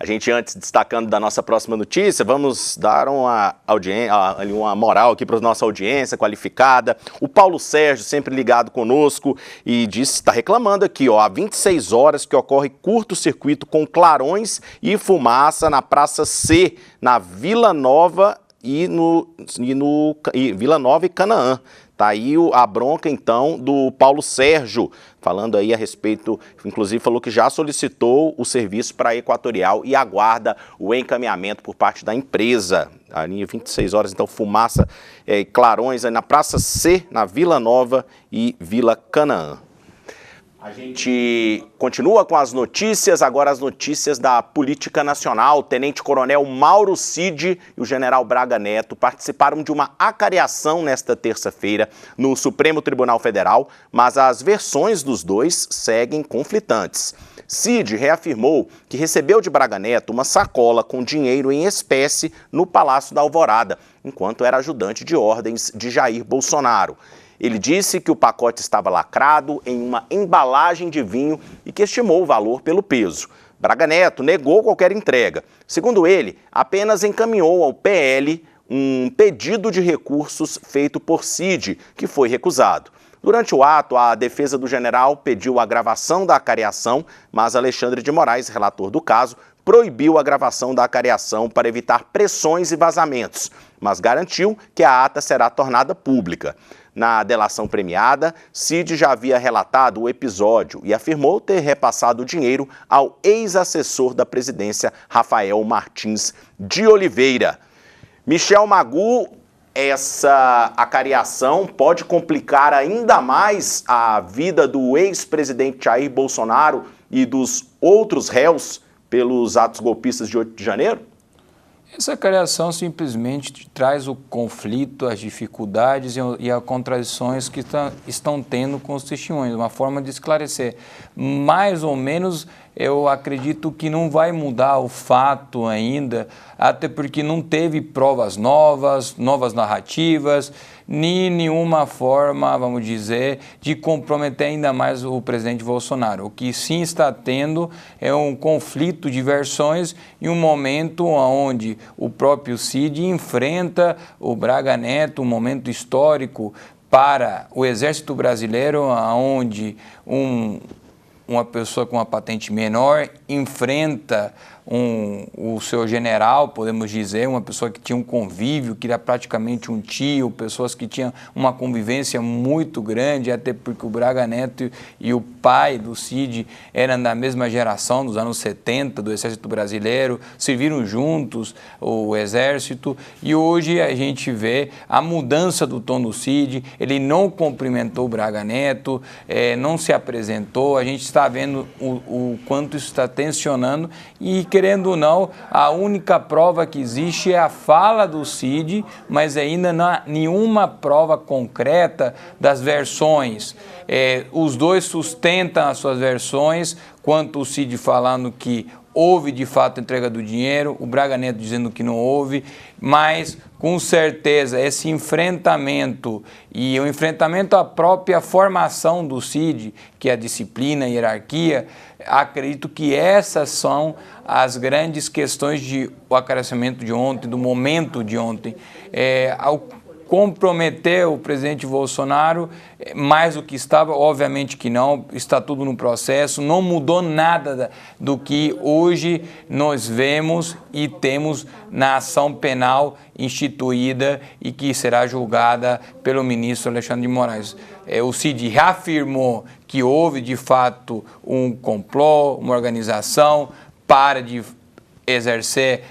A gente, antes, destacando da nossa próxima notícia, vamos dar uma moral aqui para a nossa audiência qualificada. O Paulo Sérgio, sempre ligado conosco, e está reclamando aqui, ó, há 26 horas que ocorre curto-circuito com clarões e fumaça na Praça C, na Vila Nova Vila Nova e Canaã. Tá aí a bronca, então, do Paulo Sérgio, falando aí a respeito, inclusive falou que já solicitou o serviço para a Equatorial e aguarda o encaminhamento por parte da empresa. A linha 26 horas, então, fumaça, clarões aí na Praça C, na Vila Nova e Vila Canaã. A gente continua com as notícias, agora as notícias da política nacional. O tenente-coronel Mauro Cid e o general Braga Neto participaram de uma acareação nesta terça-feira no Supremo Tribunal Federal, mas as versões dos dois seguem conflitantes. Cid reafirmou que recebeu de Braga Neto uma sacola com dinheiro em espécie no Palácio da Alvorada, enquanto era ajudante de ordens de Jair Bolsonaro. Ele disse que o pacote estava lacrado em uma embalagem de vinho e que estimou o valor pelo peso. Braga Neto negou qualquer entrega. Segundo ele, apenas encaminhou ao PL um pedido de recursos feito por Cid, que foi recusado. Durante o ato, a defesa do general pediu a gravação da acareação, mas Alexandre de Moraes, relator do caso, proibiu a gravação da acareação para evitar pressões e vazamentos, mas garantiu que a ata será tornada pública. Na delação premiada, Cid já havia relatado o episódio e afirmou ter repassado o dinheiro ao ex-assessor da presidência, Rafael Martins de Oliveira. Michel Magu, essa acareação pode complicar ainda mais a vida do ex-presidente Jair Bolsonaro e dos outros réus pelos atos golpistas de 8 de janeiro? Essa acareação simplesmente traz o conflito, as dificuldades e as contradições que estão tendo com os testemunhos, uma forma de esclarecer. Mais ou menos, eu acredito que não vai mudar o fato ainda, até porque não teve provas novas narrativas, nem nenhuma forma, vamos dizer, de comprometer ainda mais o presidente Bolsonaro. O que sim está tendo é um conflito de versões em um momento onde o próprio Cid enfrenta o Braga Neto, um momento histórico para o Exército Brasileiro, onde uma pessoa com uma patente menor enfrenta o seu general, podemos dizer, uma pessoa que tinha um convívio, que era praticamente um tio, pessoas que tinham uma convivência muito grande, até porque o Braga Neto e o pai do Cid eram da mesma geração, dos anos 70, do Exército Brasileiro, serviram juntos o Exército, e hoje a gente vê a mudança do tom do Cid. Ele não cumprimentou o Braga Neto, não se apresentou, a gente está vendo o quanto isso está tensionando, e querendo ou não, a única prova que existe é a fala do Cid, mas ainda não há nenhuma prova concreta das versões. Os dois sustentam as suas versões, quanto o Cid falando que houve de fato entrega do dinheiro, o Braga Neto dizendo que não houve, mas com certeza esse enfrentamento e o enfrentamento à própria formação do Cid, que é a disciplina, a hierarquia, acredito que essas são as grandes questões do acarecimento de ontem, do momento de ontem. Ao comprometer o presidente Bolsonaro mais do que estava, obviamente que não, está tudo no processo, não mudou nada do que hoje nós vemos e temos na ação penal instituída e que será julgada pelo ministro Alexandre de Moraes. O Cid reafirmou que houve de fato um complô, uma organização para de exercer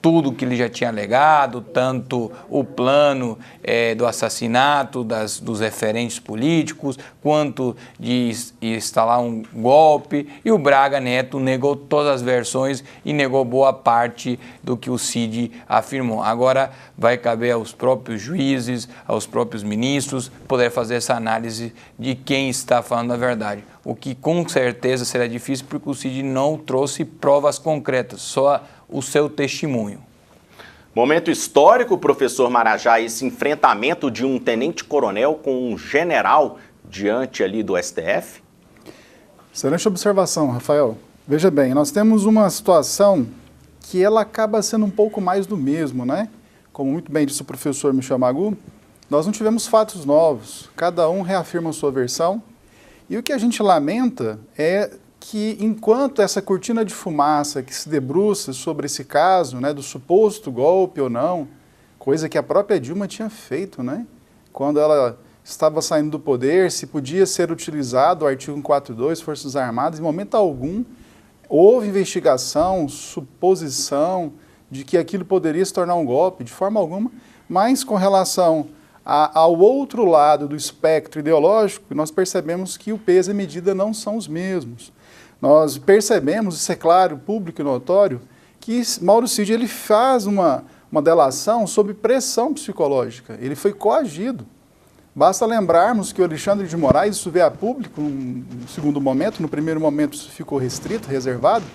tudo que ele já tinha alegado, tanto o plano do assassinato dos referentes políticos, quanto de instalar um golpe, e o Braga Neto negou todas as versões e negou boa parte do que o Cid afirmou. Agora vai caber aos próprios juízes, aos próprios ministros, poder fazer essa análise de quem está falando a verdade. O que com certeza será difícil, porque o Cid não trouxe provas concretas, só o seu testemunho. Momento histórico, professor Marajá, esse enfrentamento de um tenente-coronel com um general diante ali do STF? Excelente observação, Rafael. Veja bem, nós temos uma situação que ela acaba sendo um pouco mais do mesmo, né? Como muito bem disse o professor Michel Magoo, nós não tivemos fatos novos, cada um reafirma a sua versão, e o que a gente lamenta é que enquanto essa cortina de fumaça que se debruça sobre esse caso, né, do suposto golpe ou não, coisa que a própria Dilma tinha feito, né? Quando ela estava saindo do poder, se podia ser utilizado o artigo 142, Forças Armadas, em momento algum houve investigação, suposição de que aquilo poderia se tornar um golpe, de forma alguma, mas com relação ao outro lado do espectro ideológico, nós percebemos que o peso e a medida não são os mesmos. Nós percebemos, isso é claro, público e notório, que Mauro Cid ele faz uma delação sob pressão psicológica, ele foi coagido. Basta lembrarmos que o Alexandre de Moraes, isso veio a público no segundo momento, no primeiro momento isso ficou restrito, reservado,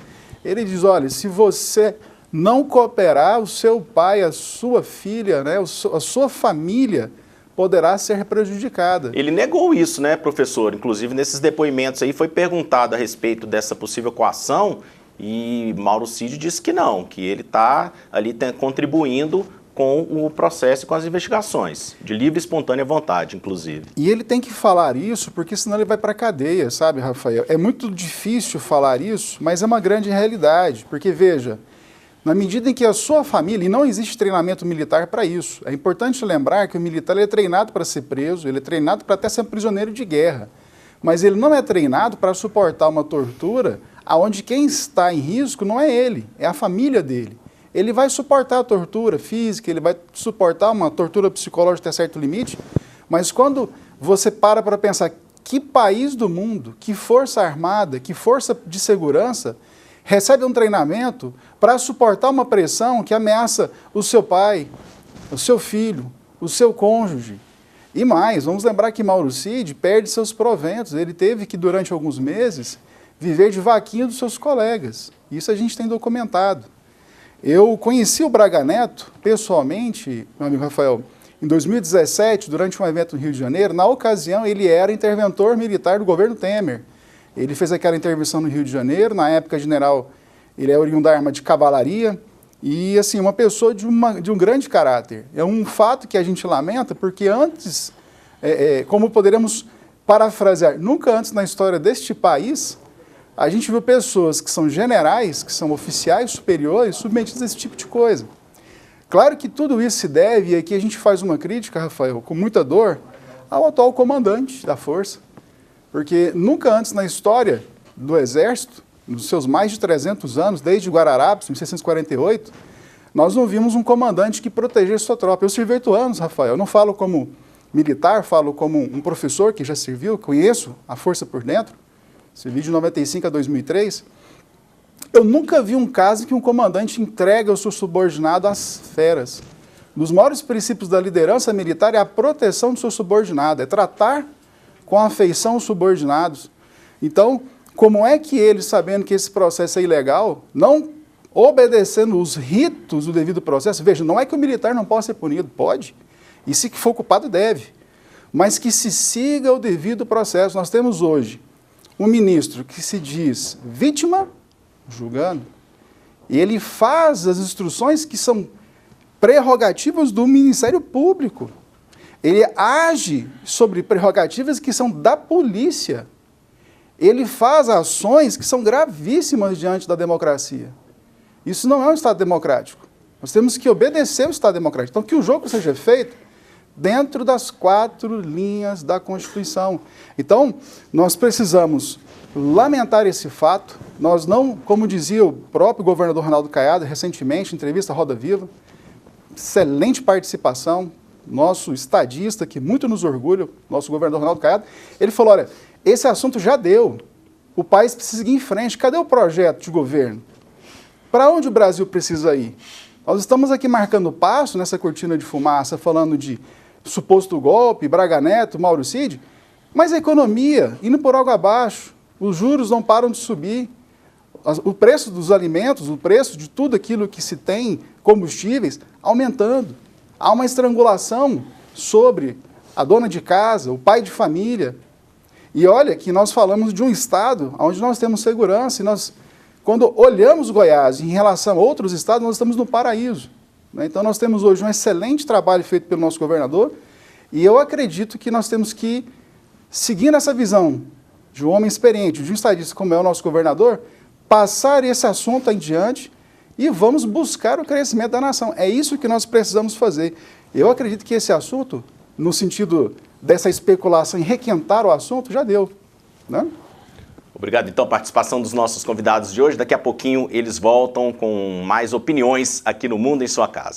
ele diz, olha, se você não cooperar, o seu pai, a sua filha, né, a sua família poderá ser prejudicada. Ele negou isso, né, professor? Inclusive, nesses depoimentos aí foi perguntado a respeito dessa possível coação e Mauro Cid disse que não, que ele está ali contribuindo com o processo e com as investigações, de livre e espontânea vontade, inclusive. E ele tem que falar isso, porque senão ele vai para a cadeia, sabe, Rafael? É muito difícil falar isso, mas é uma grande realidade, porque, veja, na medida em que a sua família, e não existe treinamento militar para isso, é importante lembrar que o militar ele é treinado para ser preso, ele é treinado para até ser prisioneiro de guerra, mas ele não é treinado para suportar uma tortura onde quem está em risco não é ele, é a família dele. Ele vai suportar a tortura física, ele vai suportar uma tortura psicológica até certo limite, mas quando você para pensar que país do mundo, que força armada, que força de segurança recebe um treinamento para suportar uma pressão que ameaça o seu pai, o seu filho, o seu cônjuge. E mais, vamos lembrar que Mauro Cid perde seus proventos, ele teve que durante alguns meses viver de vaquinha dos seus colegas, isso a gente tem documentado. Eu conheci o Braga Neto, pessoalmente, meu amigo Rafael, em 2017, durante um evento no Rio de Janeiro. Na ocasião, ele era interventor militar do governo Temer. Ele fez aquela intervenção no Rio de Janeiro, na época, general, ele é oriundo da arma de cavalaria, e, assim, uma pessoa de um grande caráter. É um fato que a gente lamenta, porque antes, como poderemos parafrasear, nunca antes na história deste país, a gente viu pessoas que são generais, que são oficiais superiores, submetidos a esse tipo de coisa. Claro que tudo isso se deve, e aqui a gente faz uma crítica, Rafael, com muita dor, ao atual comandante da Força. Porque nunca antes na história do Exército, nos seus mais de 300 anos, desde Guararapes, em 1648, nós não vimos um comandante que protegesse sua tropa. Eu servi 8 anos, Rafael, eu não falo como militar, falo como um professor que já serviu, conheço a Força por dentro. Servi de 95 a 2003, eu nunca vi um caso em que um comandante entrega o seu subordinado às feras. Um dos maiores princípios da liderança militar é a proteção do seu subordinado, é tratar com afeição os subordinados. Então, como é que ele, sabendo que esse processo é ilegal, não obedecendo os ritos do devido processo, veja, não é que o militar não possa ser punido, pode, e se for culpado deve, mas que se siga o devido processo. Nós temos hoje um ministro que se diz vítima, julgando, e ele faz as instruções que são prerrogativas do Ministério Público. Ele age sobre prerrogativas que são da polícia. Ele faz ações que são gravíssimas diante da democracia. Isso não é um Estado democrático. Nós temos que obedecer o Estado democrático. Então, que o jogo seja feito dentro das 4 linhas da Constituição. Então, nós precisamos lamentar esse fato. Nós não, como dizia o próprio governador Ronaldo Caiado, recentemente, em entrevista à Roda Viva, excelente participação, nosso estadista, que muito nos orgulha, nosso governador Ronaldo Caiado, ele falou, olha, esse assunto já deu, o país precisa seguir em frente, cadê o projeto de governo? Para onde o Brasil precisa ir? Nós estamos aqui marcando passo nessa cortina de fumaça, falando de suposto golpe, Braga Neto, Mauro Cid, mas a economia indo por água abaixo, os juros não param de subir, o preço dos alimentos, o preço de tudo aquilo que se tem, combustíveis, aumentando. Há uma estrangulação sobre a dona de casa, o pai de família. E olha que nós falamos de um Estado onde nós temos segurança e nós quando olhamos Goiás em relação a outros estados, nós estamos no paraíso. Né? Então nós temos hoje um excelente trabalho feito pelo nosso governador e eu acredito que nós temos que, seguindo essa visão de um homem experiente, de um estadista como é o nosso governador, passar esse assunto adiante e vamos buscar o crescimento da nação. É isso que nós precisamos fazer. Eu acredito que esse assunto, no sentido dessa especulação em requentar o assunto, já deu, né? Obrigado, então, a participação dos nossos convidados de hoje. Daqui a pouquinho eles voltam com mais opiniões aqui no Mundo em Sua Casa.